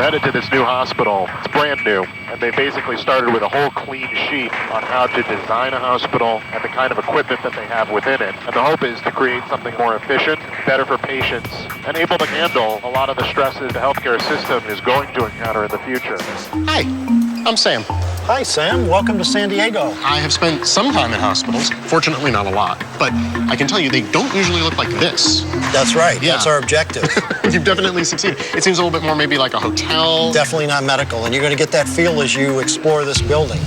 We're headed to this new hospital. It's brand new, and they basically started with a whole clean sheet on how to design a hospital and the kind of equipment that they have within it. And the hope is to create something more efficient, better for patients, and able to handle a lot of the stresses the healthcare system is going to encounter in the future. Hi, I'm Sam. Hi, Sam. Welcome to San Diego. I have spent some time in hospitals, fortunately not a lot, but I can tell you they don't usually look like this. That's right. Yeah. That's our objective. You've definitely succeeded. It seems a little bit more maybe like a hotel. Definitely not medical, and you're going to get that feel as you explore this building.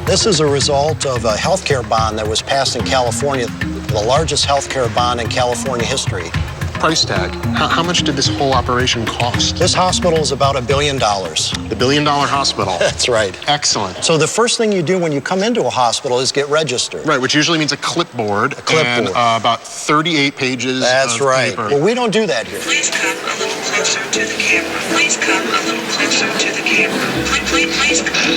This is a result of a healthcare bond that was passed in California, the largest healthcare bond in California history. Price tag. How much did this whole operation cost? This hospital is about $1 billion. The $1 billion hospital. That's right. Excellent. So the first thing you do when you come into a hospital is get registered. Right, which usually means a clipboard. A clipboard. And about 38 pages That's of right. paper. Well, we don't do that here. Please come a little closer to the camera. Please come a little closer to the camera. Please come.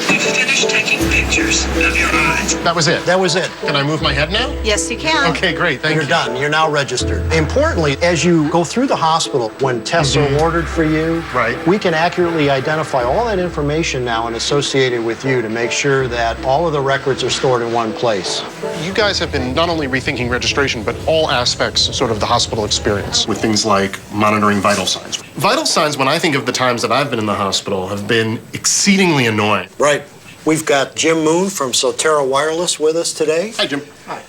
We've finished taking pictures of your eyes. That was it? That was it. Can I move my head now? Yes, you can. Okay, great, thank you. You're done. You're now registered. Importantly, as you go through the hospital, when tests are ordered for you, Right. we can accurately identify all that information now and associate it with you to make sure that all of the records are stored in one place. You guys have been not only rethinking registration, but all aspects sort of the hospital experience with things like monitoring vital signs. Vital signs, when I think of the times that I've been in the hospital, have been exceedingly annoying. Right. We've got Jim Moon from Sotera Wireless with us today. Hi, Jim. Hi.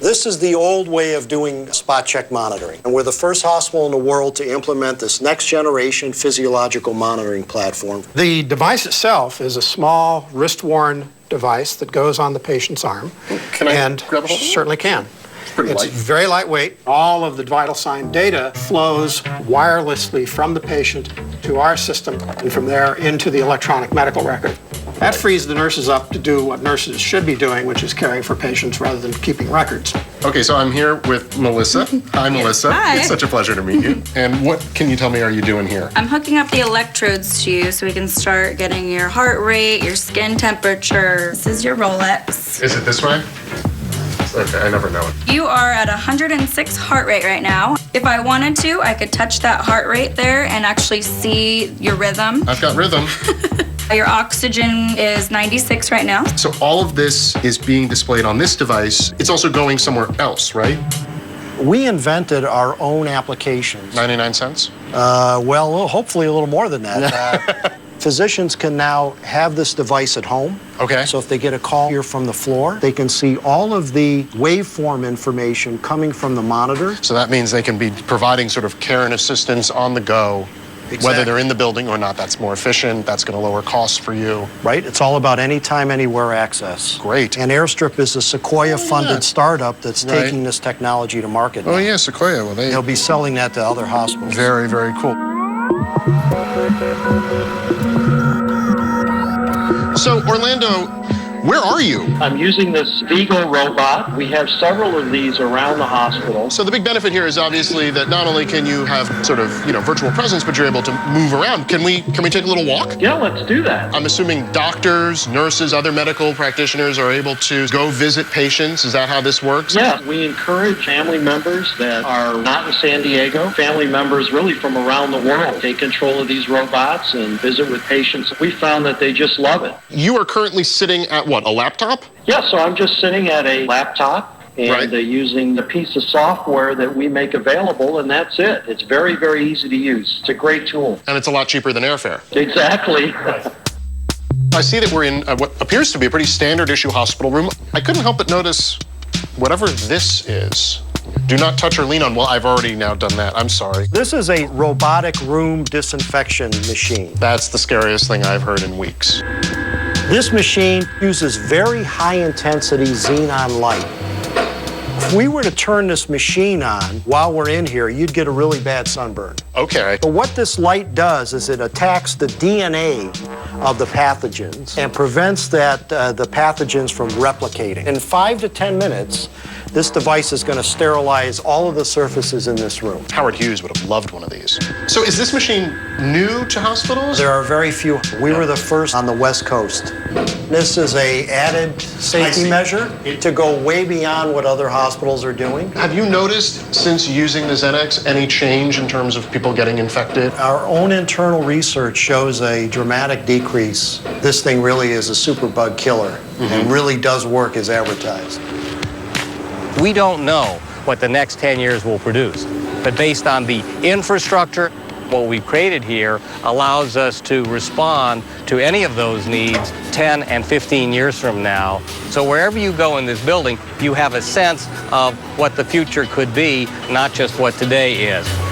This is the old way of doing spot check monitoring. And we're the first hospital in the world to implement this next generation physiological monitoring platform. The device itself is a small wrist-worn device that goes on the patient's arm. Can I and grab a hold of it? Certainly can. Pretty It's light. very lightweight. All of the vital sign data flows wirelessly from the patient to our system and from there into the electronic medical record. That frees the nurses up to do what nurses should be doing, which is caring for patients rather than keeping records. Okay, so I'm here with Melissa. Hi, Melissa. Hi. It's such a pleasure to meet you. And what can you tell me are you doing here? I'm hooking up the electrodes to you so we can start getting your heart rate, your skin temperature. This is your Rolex. Is it this way? Okay, I never know it. You are at 106 heart rate right now. If I wanted to, I could touch that heart rate there and actually see your rhythm. I've got rhythm. Your oxygen is 96 right now. So all of this is being displayed on this device. It's also going somewhere else, right? We invented our own applications. 99 cents? Well, hopefully a little more than that. Physicians can now have this device at home. Okay. So if they get a call here from the floor, they can see all of the waveform information coming from the monitor. So that means they can be providing sort of care and assistance on the go, whether they're in the building or not. That's more efficient. That's going to lower costs for you. Right? It's all about anytime, anywhere access. Great. And Airstrip is a Sequoia-funded startup that's Right. taking this technology to market now. Oh, yeah, Sequoia. Well, They'll be selling that to other hospitals. Very, very cool. So, Orlando, where are you? I'm using this Vigo robot. We have several of these around the hospital. So the big benefit here is obviously that not only can you have sort of, virtual presence, but you're able to move around. Can we take a little walk? Yeah, let's do that. I'm assuming doctors, nurses, other medical practitioners are able to go visit patients. Is that how this works? Yeah, we encourage family members that are not in San Diego, family members really from around the world, take control of these robots and visit with patients. We found that they just love it. You are currently sitting at what, a laptop? Yeah, so I'm just sitting at a laptop and Right. Using the piece of software that we make available, and that's it. It's very, very easy to use. It's a great tool. And it's a lot cheaper than airfare. Exactly. I see that we're in what appears to be a pretty standard issue hospital room. I couldn't help but notice whatever this is. Do not touch or lean on. Well, I've already now done that. I'm sorry. This is a robotic room disinfection machine. That's the scariest thing I've heard in weeks. This machine uses very high-intensity xenon light. If we were to turn this machine on while we're in here, you'd get a really bad sunburn. Okay. But what this light does is it attacks the DNA of the pathogens and prevents the pathogens from replicating. In 5 to 10 minutes, this device is going to sterilize all of the surfaces in this room. Howard Hughes would have loved one of these. So is this machine new to hospitals? There are very few. We were the first on the West Coast. This is a added safety measure to go way beyond what other hospitals are doing. Have you noticed since using the Xenex any change in terms of people getting infected? Our own internal research shows a dramatic decrease. This thing really is a superbug killer and really does work as advertised. We don't know what the next 10 years will produce, but based on the infrastructure, what we've created here allows us to respond to any of those needs 10 and 15 years from now. So wherever you go in this building, you have a sense of what the future could be, not just what today is.